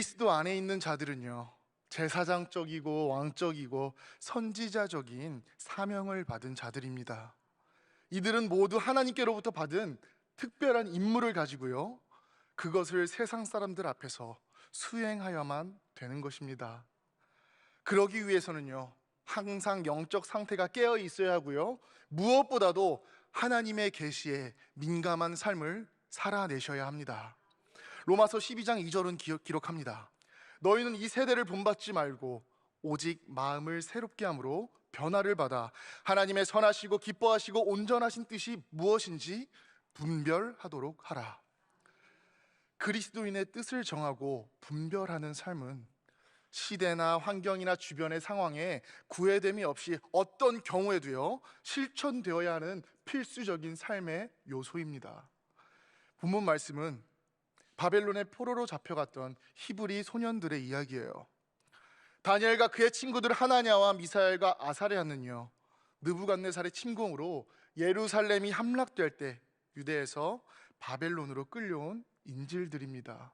그리스도 안에 있는 자들은요, 제사장적이고 왕적이고 선지자적인 사명을 받은 자들입니다. 이들은 모두 하나님께로부터 받은 특별한 임무를 가지고요, 그것을 세상 사람들 앞에서 수행하여만 되는 것입니다. 그러기 위해서는요, 항상 영적 상태가 깨어 있어야 하고요, 무엇보다도 하나님의 계시에 민감한 삶을 살아내셔야 합니다. 로마서 12장 2절은 기록합니다. 너희는 이 세대를 본받지 말고 오직 마음을 새롭게 함으로 변화를 받아 하나님의 선하시고 기뻐하시고 온전하신 뜻이 무엇인지 분별하도록 하라. 그리스도인의 뜻을 정하고 분별하는 삶은 시대나 환경이나 주변의 상황에 구애됨이 없이 어떤 경우에도요, 실천되어야 하는 필수적인 삶의 요소입니다. 본문 말씀은 바벨론의 포로로 잡혀갔던 히브리 소년들의 이야기예요. 다니엘과 그의 친구들 하나냐와 미사엘과 아사랴는요, 느부갓네살의 침공으로 예루살렘이 함락될 때 유대에서 바벨론으로 끌려온 인질들입니다.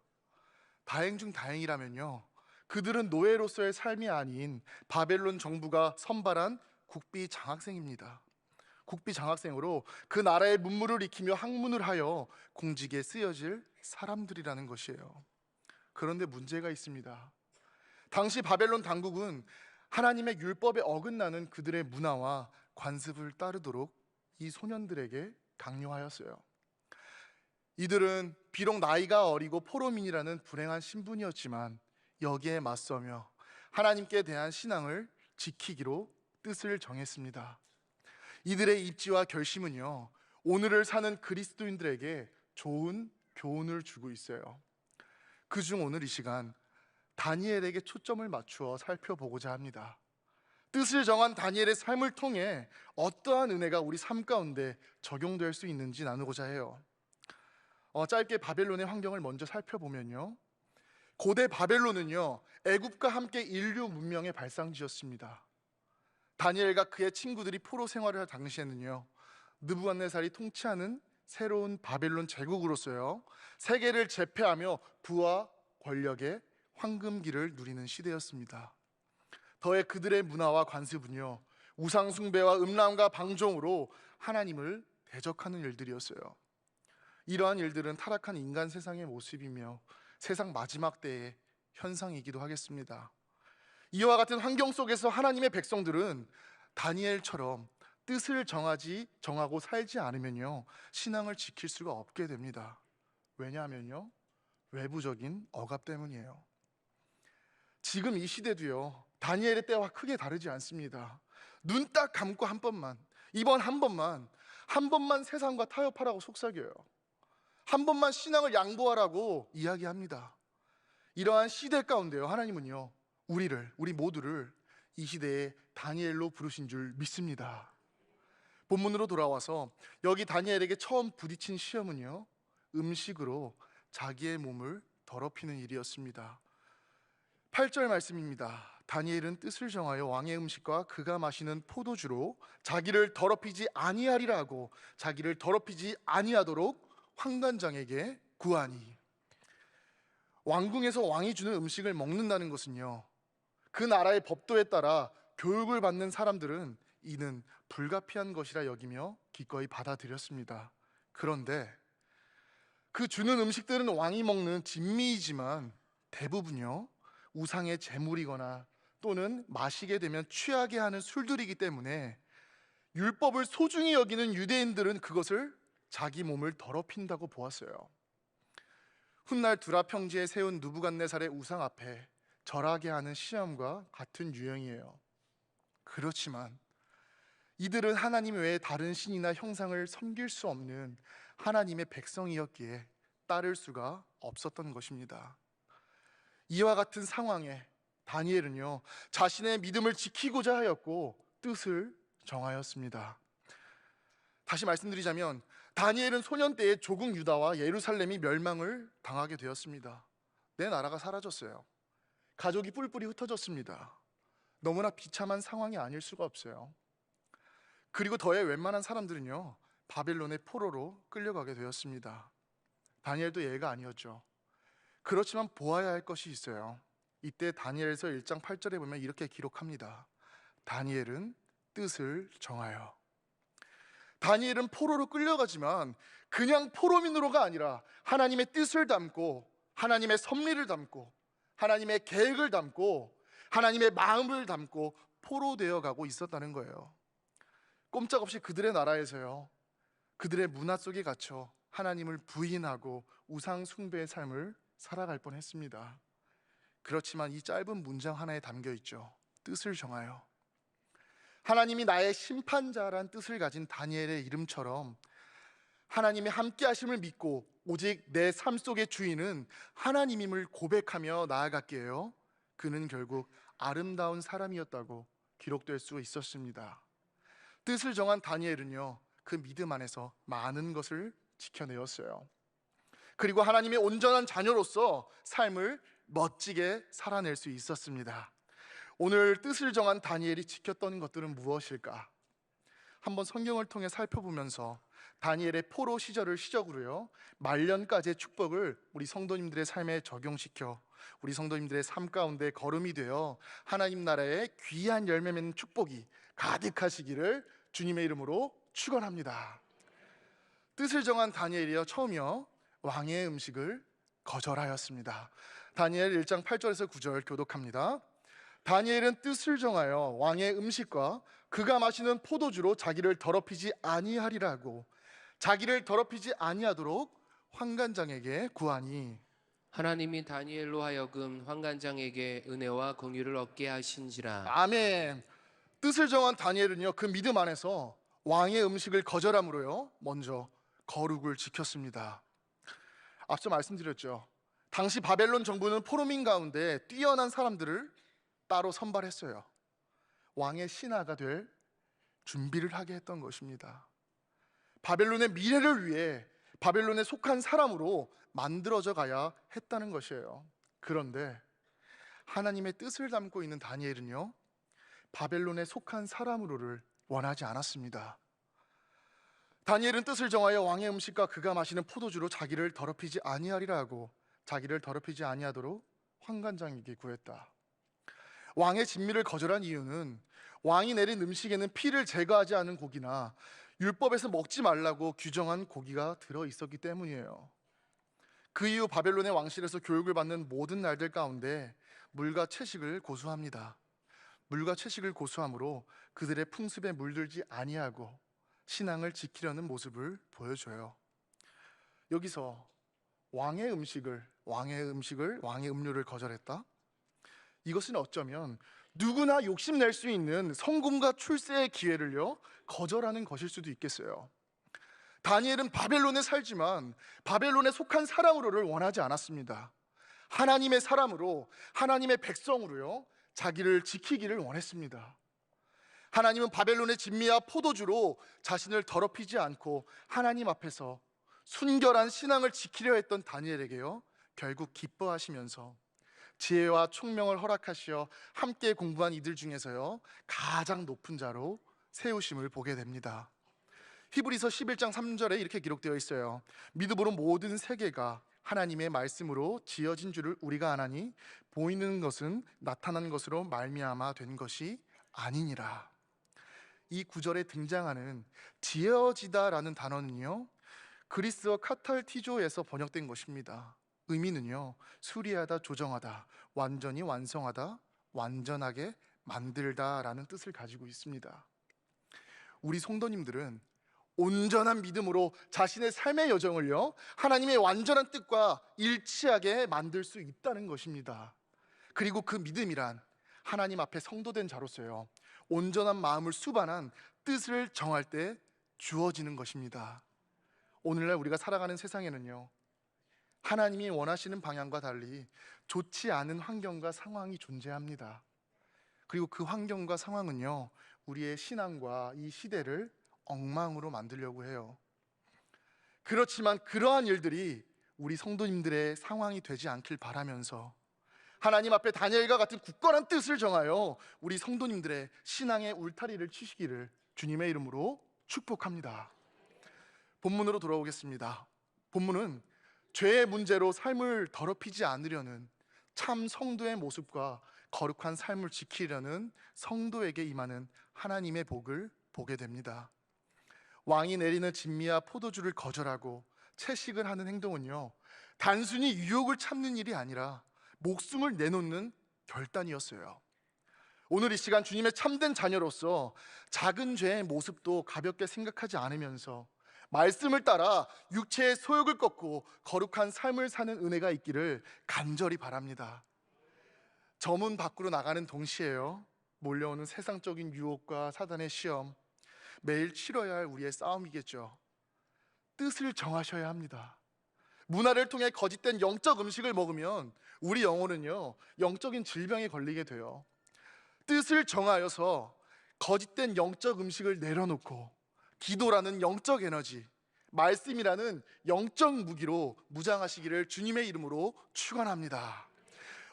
다행 중 다행이라면요, 그들은 노예로서의 삶이 아닌 바벨론 정부가 선발한 국비 장학생입니다. 국비 장학생으로 그 나라의 문물을 익히며 학문을 하여 공직에 쓰여질 사람들이라는 것이에요. 그런데 문제가 있습니다. 당시 바벨론 당국은 하나님의 율법에 어긋나는 그들의 문화와 관습을 따르도록 이 소년들에게 강요하였어요. 이들은 비록 나이가 어리고 포로민이라는 불행한 신분이었지만 여기에 맞서며 하나님께 대한 신앙을 지키기로 뜻을 정했습니다. 이들의 입지와 결심은요, 오늘을 사는 그리스도인들에게 좋은 교훈을 주고 있어요. 그중 오늘 이 시간 다니엘에게 초점을 맞추어 살펴보고자 합니다. 뜻을 정한 다니엘의 삶을 통해 어떠한 은혜가 우리 삶 가운데 적용될 수 있는지 나누고자 해요. 짧게 바벨론의 환경을 먼저 살펴보면요, 고대 바벨론은요, 애굽과 함께 인류 문명의 발상지였습니다. 다니엘과 그의 친구들이 포로 생활을 할 당시에는요, 느부갓네살이 통치하는 새로운 바벨론 제국으로서요, 세계를 제패하며 부와 권력의 황금기를 누리는 시대였습니다. 더해 그들의 문화와 관습은요, 우상 숭배와 음란과 방종으로 하나님을 대적하는 일들이었어요. 이러한 일들은 타락한 인간 세상의 모습이며 세상 마지막 때의 현상이기도 하겠습니다. 이와 같은 환경 속에서 하나님의 백성들은 다니엘처럼 뜻을 정하고 살지 않으면요, 신앙을 지킬 수가 없게 됩니다. 왜냐하면요, 외부적인 억압 때문이에요. 지금 이 시대도요, 다니엘의 때와 크게 다르지 않습니다. 눈 딱 감고 이번 한 번만 세상과 타협하라고 속삭여요. 한 번만 신앙을 양보하라고 이야기합니다. 이러한 시대 가운데요, 하나님은요, 우리 모두를 이 시대에 다니엘로 부르신 줄 믿습니다. 본문으로 돌아와서 여기 다니엘에게 처음 부딪힌 시험은요, 음식으로 자기의 몸을 더럽히는 일이었습니다. 8절 말씀입니다. 다니엘은 뜻을 정하여 왕의 음식과 그가 마시는 포도주로 자기를 더럽히지 아니하리라 하고 자기를 더럽히지 아니하도록 환관장에게 구하니. 왕궁에서 왕이 주는 음식을 먹는다는 것은요, 그 나라의 법도에 따라 교육을 받는 사람들은 이는 불가피한 것이라 여기며 기꺼이 받아들였습니다. 그런데 그 주는 음식들은 왕이 먹는 진미이지만 대부분요, 우상의 제물이거나 또는 마시게 되면 취하게 하는 술들이기 때문에 율법을 소중히 여기는 유대인들은 그것을 자기 몸을 더럽힌다고 보았어요. 훗날 두라 평지에 세운 느부갓네살의 우상 앞에 절하게 하는 시험과 같은 유형이에요. 그렇지만 이들은 하나님 외에 다른 신이나 형상을 섬길 수 없는 하나님의 백성이었기에 따를 수가 없었던 것입니다. 이와 같은 상황에 다니엘은요, 자신의 믿음을 지키고자 하였고 뜻을 정하였습니다. 다시 말씀드리자면 다니엘은 소년 때에 조국 유다와 예루살렘이 멸망을 당하게 되었습니다. 내 나라가 사라졌어요. 가족이 뿔뿔이 흩어졌습니다. 너무나 비참한 상황이 아닐 수가 없어요. 그리고 더해 웬만한 사람들은요, 바벨론의 포로로 끌려가게 되었습니다. 다니엘도 예외가 아니었죠. 그렇지만 보아야 할 것이 있어요. 이때 다니엘서 1장 8절에 보면 이렇게 기록합니다. 다니엘은 뜻을 정하여. 다니엘은 포로로 끌려가지만 그냥 포로민으로가 아니라 하나님의 뜻을 담고 하나님의 섭리를 담고 하나님의 계획을 담고 하나님의 마음을 담고 포로되어 가고 있었다는 거예요. 꼼짝없이 그들의 나라에서요, 그들의 문화 속에 갇혀 하나님을 부인하고 우상 숭배의 삶을 살아갈 뻔했습니다. 그렇지만 이 짧은 문장 하나에 담겨 있죠. 뜻을 정하여. 하나님이 나의 심판자란 뜻을 가진 다니엘의 이름처럼 하나님의 함께하심을 믿고 오직 내 삶 속의 주인은 하나님임을 고백하며 나아갔기에요, 그는 결국 아름다운 사람이었다고 기록될 수 있었습니다. 뜻을 정한 다니엘은요, 그 믿음 안에서 많은 것을 지켜내었어요. 그리고 하나님의 온전한 자녀로서 삶을 멋지게 살아낼 수 있었습니다. 오늘 뜻을 정한 다니엘이 지켰던 것들은 무엇일까? 한번 성경을 통해 살펴보면서 다니엘의 포로 시절을 시작으로요, 말년까지의 축복을 우리 성도님들의 삶에 적용시켜 우리 성도님들의 삶 가운데 거름이 되어 하나님 나라의 귀한 열매 맺는 축복이 가득하시기를 주님의 이름으로 축원합니다. 뜻을 정한 다니엘이요, 처음이요, 왕의 음식을 거절하였습니다. 다니엘 1장 8절에서 9절 교독합니다. 다니엘은 뜻을 정하여 왕의 음식과 그가 마시는 포도주로 자기를 더럽히지 아니하리라 하고 자기를 더럽히지 아니하도록 환관장에게 구하니. 하나님이 다니엘로 하여금 환관장에게 은혜와 공유를 얻게 하신지라. 아멘. 뜻을 정한 다니엘은요, 그 믿음 안에서 왕의 음식을 거절함으로요, 먼저 거룩을 지켰습니다. 앞서 말씀드렸죠. 당시 바벨론 정부는 포로민 가운데 뛰어난 사람들을 따로 선발했어요. 왕의 신하가 될 준비를 하게 했던 것입니다. 바벨론의 미래를 위해 바벨론에 속한 사람으로 만들어져 가야 했다는 것이에요. 그런데 하나님의 뜻을 담고 있는 다니엘은요, 바벨론에 속한 사람으로를 원하지 않았습니다. 다니엘은 뜻을 정하여 왕의 음식과 그가 마시는 포도주로 자기를 더럽히지 아니하리라 하고 자기를 더럽히지 아니하도록 환관장에게 구했다. 왕의 진미를 거절한 이유는 왕이 내린 음식에는 피를 제거하지 않은 고기나 율법에서 먹지 말라고 규정한 고기가 들어 있었기 때문이에요. 그 이후 바벨론의 왕실에서 교육을 받는 모든 날들 가운데 물과 채식을 고수합니다. 물과 채식을 고수함으로 그들의 풍습에 물들지 아니하고 신앙을 지키려는 모습을 보여줘요. 여기서 왕의 음료를 거절했다? 이것은 어쩌면 누구나 욕심낼 수 있는 성공과 출세의 기회를요, 거절하는 것일 수도 있겠어요. 다니엘은 바벨론에 살지만 바벨론에 속한 사람으로를 원하지 않았습니다. 하나님의 사람으로, 하나님의 백성으로요, 자기를 지키기를 원했습니다. 하나님은 바벨론의 진미와 포도주로 자신을 더럽히지 않고 하나님 앞에서 순결한 신앙을 지키려 했던 다니엘에게요, 결국 기뻐하시면서 지혜와 총명을 허락하시어 함께 공부한 이들 중에서요, 가장 높은 자로 세우심을 보게 됩니다. 히브리서 11장 3절에 이렇게 기록되어 있어요. 믿음으로 모든 세계가 하나님의 말씀으로 지어진 줄을 우리가 아나니 보이는 것은 나타난 것으로 말미암아 된 것이 아니니라. 이 구절에 등장하는 지어지다라는 단어는요, 그리스어 카탈티조에서 번역된 것입니다. 의미는요, 수리하다, 조정하다, 완전히 완성하다, 완전하게 만들다라는 뜻을 가지고 있습니다. 우리 성도님들은 온전한 믿음으로 자신의 삶의 여정을요, 하나님의 완전한 뜻과 일치하게 만들 수 있다는 것입니다. 그리고 그 믿음이란 하나님 앞에 성도된 자로서요, 온전한 마음을 수반한 뜻을 정할 때 주어지는 것입니다. 오늘날 우리가 살아가는 세상에는요, 하나님이 원하시는 방향과 달리 좋지 않은 환경과 상황이 존재합니다. 그리고 그 환경과 상황은요, 우리의 신앙과 이 시대를 엉망으로 만들려고 해요. 그렇지만 그러한 일들이 우리 성도님들의 상황이 되지 않길 바라면서 하나님 앞에 다니엘과 같은 굳건한 뜻을 정하여 우리 성도님들의 신앙의 울타리를 치시기를 주님의 이름으로 축복합니다. 본문으로 돌아오겠습니다. 본문은 죄의 문제로 삶을 더럽히지 않으려는 참 성도의 모습과 거룩한 삶을 지키려는 성도에게 임하는 하나님의 복을 보게 됩니다. 왕이 내리는 진미와 포도주를 거절하고 채식을 하는 행동은요, 단순히 유혹을 참는 일이 아니라 목숨을 내놓는 결단이었어요. 오늘 이 시간 주님의 참된 자녀로서 작은 죄의 모습도 가볍게 생각하지 않으면서 말씀을 따라 육체의 소욕을 꺾고 거룩한 삶을 사는 은혜가 있기를 간절히 바랍니다. 저문 밖으로 나가는 동시에요, 몰려오는 세상적인 유혹과 사단의 시험, 매일 치러야 할 우리의 싸움이겠죠. 뜻을 정하셔야 합니다. 문화를 통해 거짓된 영적 음식을 먹으면 우리 영혼은요, 영적인 질병에 걸리게 돼요. 뜻을 정하여서 거짓된 영적 음식을 내려놓고 기도라는 영적 에너지, 말씀이라는 영적 무기로 무장하시기를 주님의 이름으로 축원합니다.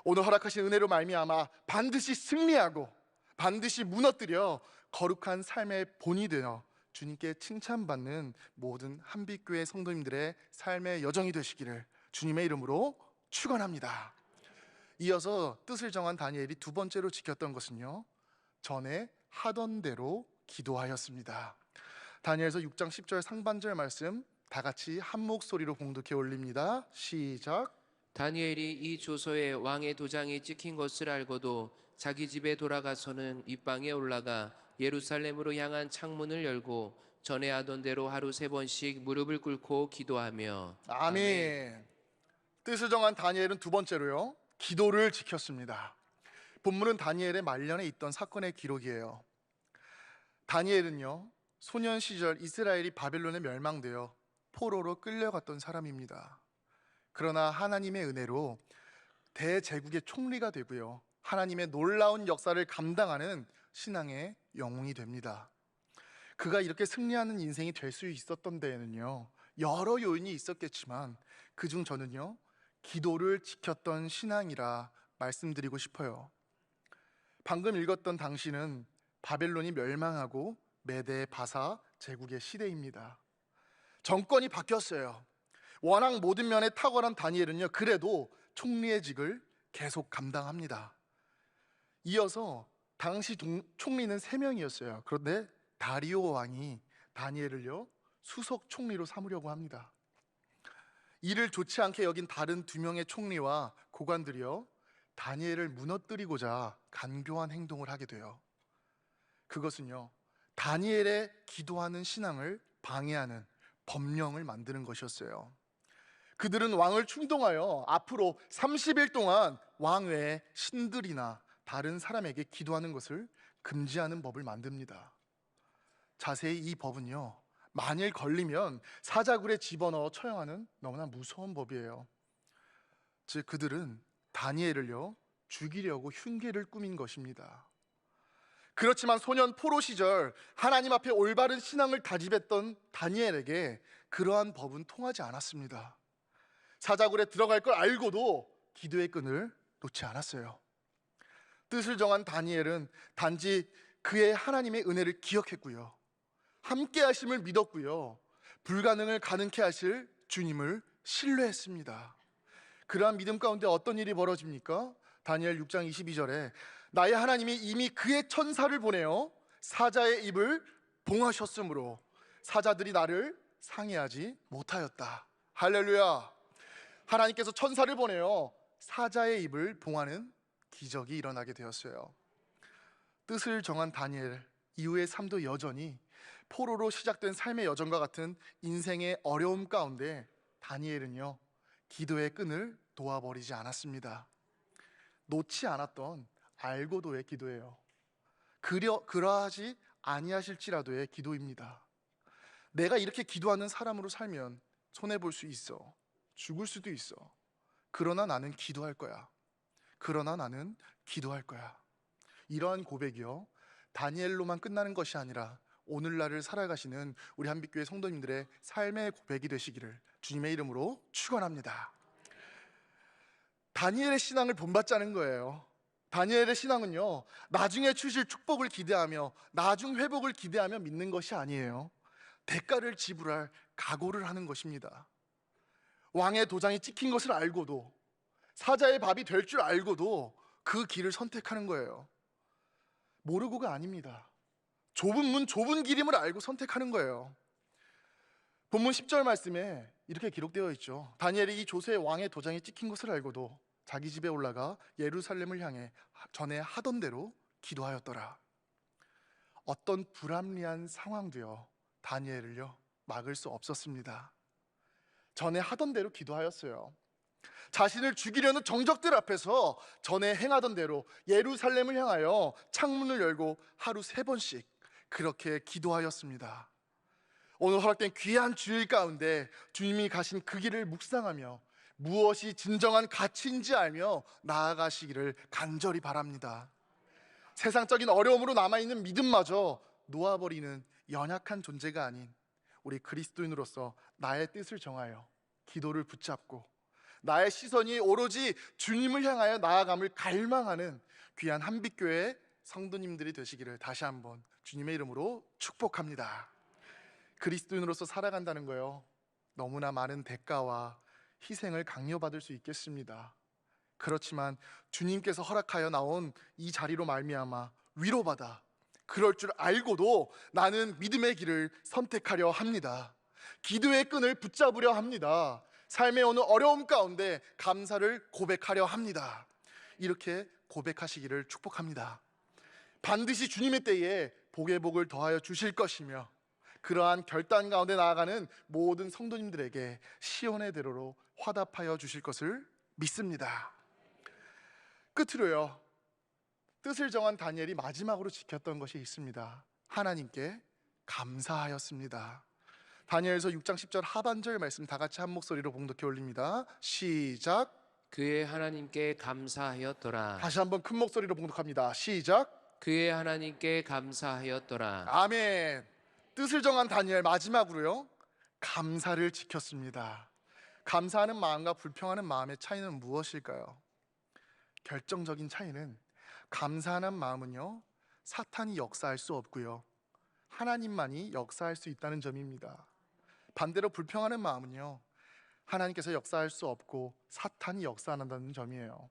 오늘 허락하신 은혜로 말미암아 반드시 승리하고 반드시 무너뜨려 거룩한 삶의 본이 되어 주님께 칭찬받는 모든 한빛교회 성도님들의 삶의 여정이 되시기를 주님의 이름으로 축원합니다. 이어서 뜻을 정한 다니엘이 두 번째로 지켰던 것은요, 전에 하던 대로 기도하였습니다. 다니엘서 6장 10절 상반절 말씀 다 같이 한 목소리로 봉독해 올립니다. 시작. 다니엘이 이 조서에 왕의 도장이 찍힌 것을 알고도 자기 집에 돌아가서는 윗방에 올라가 예루살렘으로 향한 창문을 열고 전에 하던 대로 하루 3번씩 무릎을 꿇고 기도하며. 아멘. 뜻을 정한 다니엘은 두 번째로요, 기도를 지켰습니다. 본문은 다니엘의 말년에 있던 사건의 기록이에요. 다니엘은요, 소년 시절 이스라엘이 바벨론에 멸망되어 포로로 끌려갔던 사람입니다. 그러나 하나님의 은혜로 대제국의 총리가 되고요, 하나님의 놀라운 역사를 감당하는 신앙의 영웅이 됩니다. 그가 이렇게 승리하는 인생이 될 수 있었던 데에는요, 여러 요인이 있었겠지만 그중 저는요, 기도를 지켰던 신앙이라 말씀드리고 싶어요. 방금 읽었던 당시는 바벨론이 멸망하고 메대 바사 제국의 시대입니다. 정권이 바뀌었어요. 워낙 모든 면에 탁월한 다니엘은요, 그래도 총리의 직을 계속 감당합니다. 이어서 당시 총리는 3명이었어요. 그런데 다리오 왕이 다니엘을요, 수석 총리로 삼으려고 합니다. 이를 좋지 않게 여긴 다른 2명의 총리와 고관들이요, 다니엘을 무너뜨리고자 간교한 행동을 하게 돼요. 그것은요, 다니엘의 기도하는 신앙을 방해하는 법령을 만드는 것이었어요. 그들은 왕을 충동하여 앞으로 30일 동안 왕 외에 신들이나 다른 사람에게 기도하는 것을 금지하는 법을 만듭니다. 자세히 이 법은요, 만일 걸리면 사자굴에 집어넣어 처형하는 너무나 무서운 법이에요. 즉 그들은 다니엘을요, 죽이려고 흉계를 꾸민 것입니다. 그렇지만 소년 포로 시절 하나님 앞에 올바른 신앙을 다짐했던 다니엘에게 그러한 법은 통하지 않았습니다. 사자굴에 들어갈 걸 알고도 기도의 끈을 놓지 않았어요. 뜻을 정한 다니엘은 단지 그의 하나님의 은혜를 기억했고요, 함께 하심을 믿었고요, 불가능을 가능케 하실 주님을 신뢰했습니다. 그러한 믿음 가운데 어떤 일이 벌어집니까? 다니엘 6장 22절에 나의 하나님이 이미 그의 천사를 보내어 사자의 입을 봉하셨으므로 사자들이 나를 상해하지 못하였다. 할렐루야. 하나님께서 천사를 보내어 사자의 입을 봉하는 기적이 일어나게 되었어요. 뜻을 정한 다니엘 이후의 삶도 여전히 포로로 시작된 삶의 여정과 같은 인생의 어려움 가운데 다니엘은요, 기도의 끈을 놓아버리지 않았습니다. 놓지 않았던 알고도의 기도예요. 그러하지 아니하실지라도의 기도입니다. 내가 이렇게 기도하는 사람으로 살면 손해볼 수 있어, 죽을 수도 있어. 그러나 나는 기도할 거야. 그러나 나는 기도할 거야. 이러한 고백이요, 다니엘로만 끝나는 것이 아니라 오늘날을 살아가시는 우리 한빛교회 성도님들의 삶의 고백이 되시기를 주님의 이름으로 축원합니다. 다니엘의 신앙을 본받자는 거예요. 다니엘의 신앙은요, 나중에 주실 축복을 기대하며 나중 회복을 기대하며 믿는 것이 아니에요. 대가를 지불할 각오를 하는 것입니다. 왕의 도장이 찍힌 것을 알고도, 사자의 밥이 될 줄 알고도 그 길을 선택하는 거예요. 모르고가 아닙니다. 좁은 문, 좁은 길임을 알고 선택하는 거예요. 본문 10절 말씀에 이렇게 기록되어 있죠. 다니엘이 이 조세 왕의 도장이 찍힌 것을 알고도 자기 집에 올라가 예루살렘을 향해 전에 하던 대로 기도하였더라. 어떤 불합리한 상황도요, 다니엘을요 막을 수 없었습니다. 전에 하던 대로 기도하였어요. 자신을 죽이려는 정적들 앞에서 전에 행하던 대로 예루살렘을 향하여 창문을 열고 하루 3번씩 그렇게 기도하였습니다. 오늘 허락된 귀한 주일 가운데 주님이 가신 그 길을 묵상하며 무엇이 진정한 가치인지 알며 나아가시기를 간절히 바랍니다. 세상적인 어려움으로 남아있는 믿음마저 놓아버리는 연약한 존재가 아닌 우리 그리스도인으로서 나의 뜻을 정하여 기도를 붙잡고 나의 시선이 오로지 주님을 향하여 나아감을 갈망하는 귀한 한빛교회 성도님들이 되시기를 다시 한번 주님의 이름으로 축복합니다. 그리스도인으로서 살아간다는 거요, 너무나 많은 대가와 희생을 강요받을 수 있겠습니다. 그렇지만 주님께서 허락하여 나온 이 자리로 말미암아 위로받아 그럴 줄 알고도 나는 믿음의 길을 선택하려 합니다. 기도의 끈을 붙잡으려 합니다. 삶의 어느 어려움 가운데 감사를 고백하려 합니다. 이렇게 고백하시기를 축복합니다. 반드시 주님의 때에 복의 복을 더하여 주실 것이며 그러한 결단 가운데 나아가는 모든 성도님들에게 시온의 대로로 화답하여 주실 것을 믿습니다. 끝으로요, 뜻을 정한 다니엘이 마지막으로 지켰던 것이 있습니다. 하나님께 감사하였습니다. 다니엘서 6장 10절 하반절 말씀 다 같이 한 목소리로 봉독해 올립니다. 시작. 그의 하나님께 감사하였더라. 다시 한번 큰 목소리로 봉독합니다. 시작. 그의 하나님께 감사하였더라. 아멘. 뜻을 정한 다니엘 마지막으로요, 감사를 지켰습니다. 감사하는 마음과 불평하는 마음의 차이는 무엇일까요? 결정적인 차이는 감사하는 마음은요, 사탄이 역사할 수 없고요, 하나님만이 역사할 수 있다는 점입니다. 반대로 불평하는 마음은요, 하나님께서 역사할 수 없고 사탄이 역사한다는 점이에요.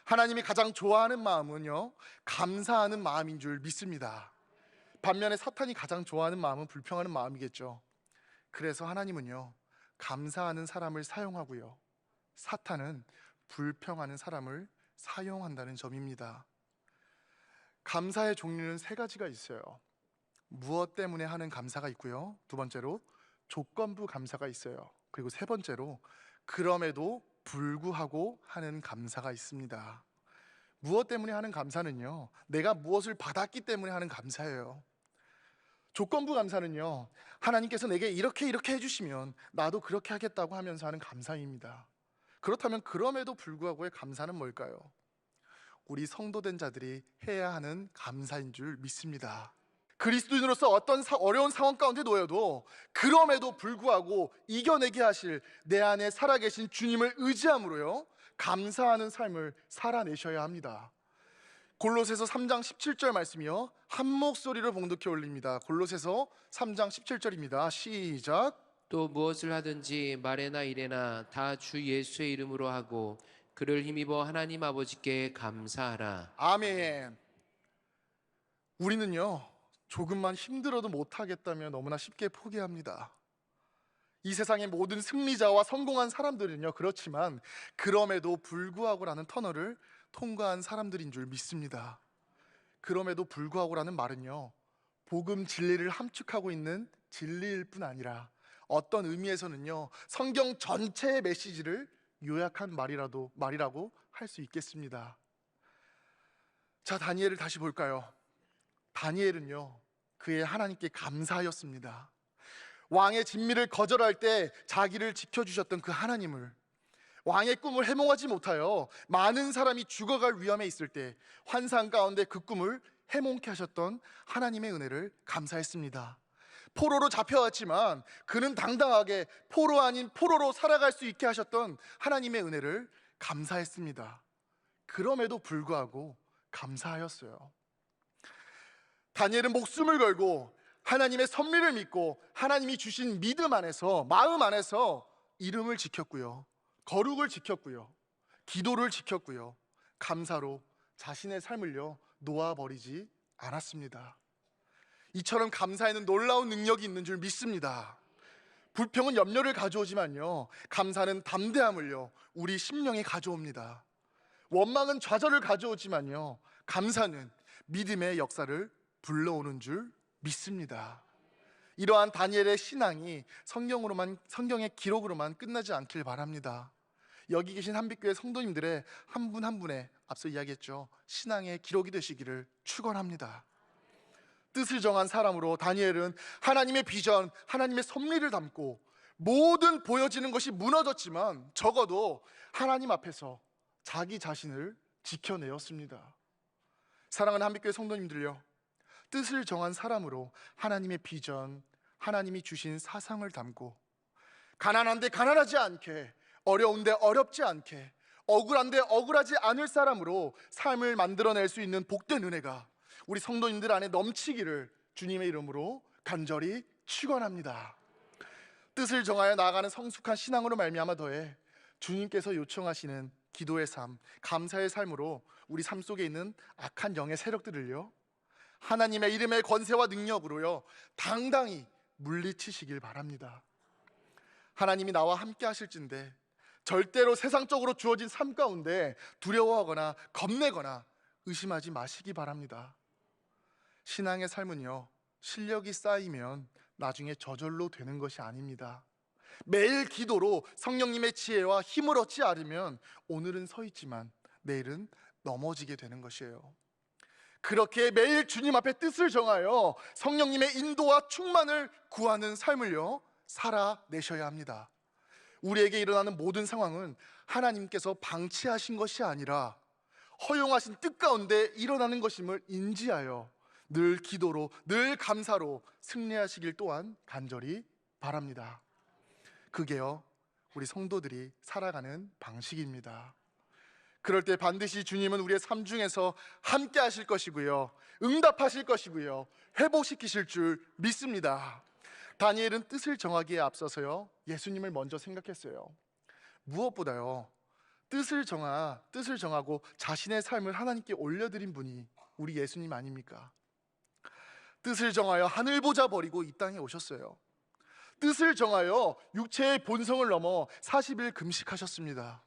하나님이 가장 좋아하는 마음은요, 감사하는 마음인 줄 믿습니다. 반면에 사탄이 가장 좋아하는 마음은 불평하는 마음이겠죠. 그래서 하나님은요, 감사하는 사람을 사용하고요, 사탄은 불평하는 사람을 사용한다는 점입니다. 감사의 종류는 3가지가 있어요. 무엇 때문에 하는 감사가 있고요, 2번째로 조건부 감사가 있어요. 그리고 3번째로 그럼에도 불구하고 하는 감사가 있습니다. 무엇 때문에 하는 감사는요, 내가 무엇을 받았기 때문에 하는 감사예요. 조건부 감사는요, 하나님께서 내게 이렇게 해주시면 나도 그렇게 하겠다고 하면서 하는 감사입니다. 그렇다면 그럼에도 불구하고의 감사는 뭘까요? 우리 성도된 자들이 해야 하는 감사인 줄 믿습니다. 그리스도인으로서 어떤 어려운 상황 가운데 놓여도 그럼에도 불구하고 이겨내게 하실 내 안에 살아계신 주님을 의지함으로요, 감사하는 삶을 살아내셔야 합니다. 골로새서 3장 17절 말씀이요, 한 목소리로 봉독해 올립니다. 골로새서 3장 17절입니다. 시작. 또 무엇을 하든지 말에나 일에나 다 주 예수의 이름으로 하고 그를 힘입어 하나님 아버지께 감사하라. 아멘. 우리는요, 조금만 힘들어도 못하겠다며 너무나 쉽게 포기합니다. 이 세상의 모든 승리자와 성공한 사람들은요, 그렇지만 그럼에도 불구하고라는 터널을 통과한 사람들인 줄 믿습니다. 그럼에도 불구하고라는 말은요, 복음 진리를 함축하고 있는 진리일 뿐 아니라 어떤 의미에서는요, 성경 전체의 메시지를 요약한 말이라고 할 수 있겠습니다. 자, 다니엘을 다시 볼까요? 다니엘은요, 그의 하나님께 감사하였습니다. 왕의 진미를 거절할 때 자기를 지켜주셨던 그 하나님을, 왕의 꿈을 해몽하지 못하여 많은 사람이 죽어갈 위험에 있을 때 환상 가운데 그 꿈을 해몽케 하셨던 하나님의 은혜를 감사했습니다. 포로로 잡혀왔지만 그는 당당하게 포로 아닌 포로로 살아갈 수 있게 하셨던 하나님의 은혜를 감사했습니다. 그럼에도 불구하고 감사하였어요. 다니엘은 목숨을 걸고 하나님의 섭리를 믿고 하나님이 주신 믿음 안에서, 마음 안에서 이름을 지켰고요, 거룩을 지켰고요, 기도를 지켰고요, 감사로 자신의 삶을요 놓아버리지 않았습니다. 이처럼 감사에는 놀라운 능력이 있는 줄 믿습니다. 불평은 염려를 가져오지만요, 감사는 담대함을요 우리 심령에 가져옵니다. 원망은 좌절을 가져오지만요, 감사는 믿음의 역사를 불러오는 줄 믿습니다. 이러한 다니엘의 신앙이 성경의 기록으로만 끝나지 않길 바랍니다. 여기 계신 한빛교회 성도님들의 한 분 한 분의, 앞서 이야기했죠, 신앙의 기록이 되시기를 축원합니다. 뜻을 정한 사람으로 다니엘은 하나님의 비전, 하나님의 섭리를 담고 모든 보여지는 것이 무너졌지만 적어도 하나님 앞에서 자기 자신을 지켜내었습니다. 사랑하는 한빛교회 성도님들요, 뜻을 정한 사람으로 하나님의 비전, 하나님이 주신 사상을 담고 가난한데 가난하지 않게, 어려운데 어렵지 않게, 억울한데 억울하지 않을 사람으로 삶을 만들어낼 수 있는 복된 은혜가 우리 성도님들 안에 넘치기를 주님의 이름으로 간절히 축원합니다. 뜻을 정하여 나아가는 성숙한 신앙으로 말미암아 더해 주님께서 요청하시는 기도의 삶, 감사의 삶으로 우리 삶 속에 있는 악한 영의 세력들을요 하나님의 이름의 권세와 능력으로요 당당히 물리치시길 바랍니다. 하나님이 나와 함께 하실진데 절대로 세상적으로 주어진 삶 가운데 두려워하거나 겁내거나 의심하지 마시기 바랍니다. 신앙의 삶은요 실력이 쌓이면 나중에 저절로 되는 것이 아닙니다. 매일 기도로 성령님의 지혜와 힘을 얻지 않으면 오늘은 서 있지만 내일은 넘어지게 되는 것이에요. 그렇게 매일 주님 앞에 뜻을 정하여 성령님의 인도와 충만을 구하는 삶을요 살아내셔야 합니다. 우리에게 일어나는 모든 상황은 하나님께서 방치하신 것이 아니라 허용하신 뜻 가운데 일어나는 것임을 인지하여 늘 기도로, 늘 감사로 승리하시길 또한 간절히 바랍니다. 그게요 우리 성도들이 살아가는 방식입니다. 그럴 때 반드시 주님은 우리의 삶 중에서 함께 하실 것이고요, 응답하실 것이고요, 회복시키실 줄 믿습니다. 다니엘은 뜻을 정하기에 앞서서요 예수님을 먼저 생각했어요. 무엇보다요 뜻을 정하고 자신의 삶을 하나님께 올려드린 분이 우리 예수님 아닙니까? 뜻을 정하여 하늘 보자 버리고 이 땅에 오셨어요. 뜻을 정하여 육체의 본성을 넘어 40일 금식하셨습니다.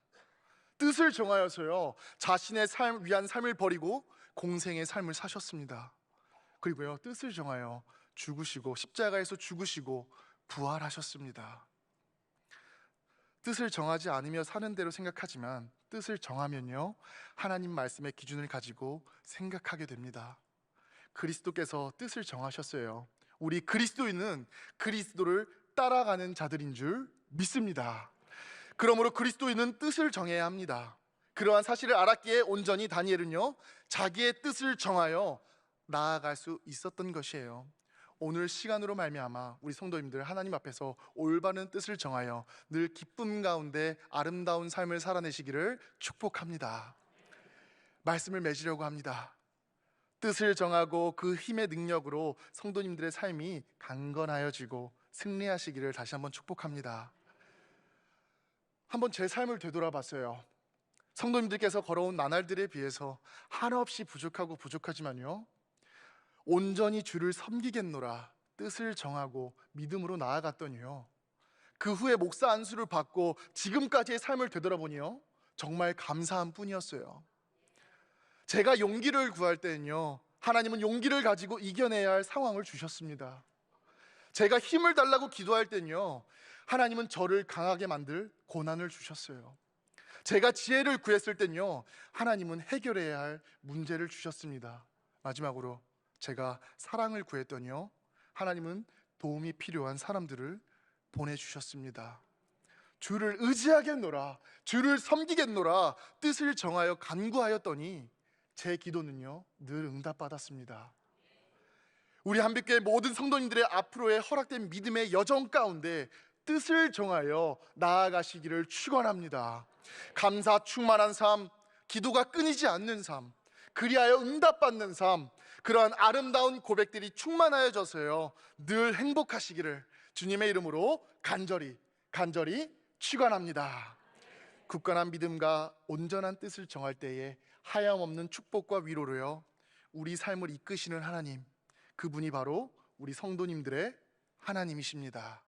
뜻을 정하여서요 자신의 위한 삶을 버리고 공생의 삶을 사셨습니다. 그리고요 뜻을 정하여 죽으시고 십자가에서 죽으시고 부활하셨습니다. 뜻을 정하지 않으며 사는 대로 생각하지만 뜻을 정하면요 하나님 말씀의 기준을 가지고 생각하게 됩니다. 그리스도께서 뜻을 정하셨어요. 우리 그리스도인은 그리스도를 따라가는 자들인 줄 믿습니다. 그러므로 그리스도인은 뜻을 정해야 합니다. 그러한 사실을 알았기에 온전히 다니엘은요 자기의 뜻을 정하여 나아갈 수 있었던 것이에요. 오늘 시간으로 말미암아 우리 성도님들 하나님 앞에서 올바른 뜻을 정하여 늘 기쁨 가운데 아름다운 삶을 살아내시기를 축복합니다. 말씀을 맺으려고 합니다. 뜻을 정하고 그 힘의 능력으로 성도님들의 삶이 강건하여지고 승리하시기를 다시 한번 축복합니다. 한번 제 삶을 되돌아봤어요. 성도님들께서 걸어온 나날들에 비해서 한없이 부족하고 부족하지만요 온전히 주를 섬기겠노라 뜻을 정하고 믿음으로 나아갔더니요 그 후에 목사 안수를 받고 지금까지의 삶을 되돌아보니요 정말 감사한 뿐이었어요. 제가 용기를 구할 때는요 하나님은 용기를 가지고 이겨내야 할 상황을 주셨습니다. 제가 힘을 달라고 기도할 때는요 하나님은 저를 강하게 만들 고난을 주셨어요. 제가 지혜를 구했을 때는요 하나님은 해결해야 할 문제를 주셨습니다. 마지막으로 제가 사랑을 구했더니요 하나님은 도움이 필요한 사람들을 보내주셨습니다. 주를 의지하겠노라, 주를 섬기겠노라 뜻을 정하여 간구하였더니 제 기도는요 늘 응답받았습니다. 우리 한빛교회 모든 성도님들의 앞으로의 허락된 믿음의 여정 가운데 뜻을 정하여 나아가시기를 축원합니다. 감사 충만한 삶, 기도가 끊이지 않는 삶, 그리하여 응답받는 삶, 그러한 아름다운 고백들이 충만하여져서요 늘 행복하시기를 주님의 이름으로 간절히 축원합니다. 굳건한 믿음과 온전한 뜻을 정할 때에 하염없는 축복과 위로로요, 우리 삶을 이끄시는 하나님, 그분이 바로 우리 성도님들의 하나님이십니다.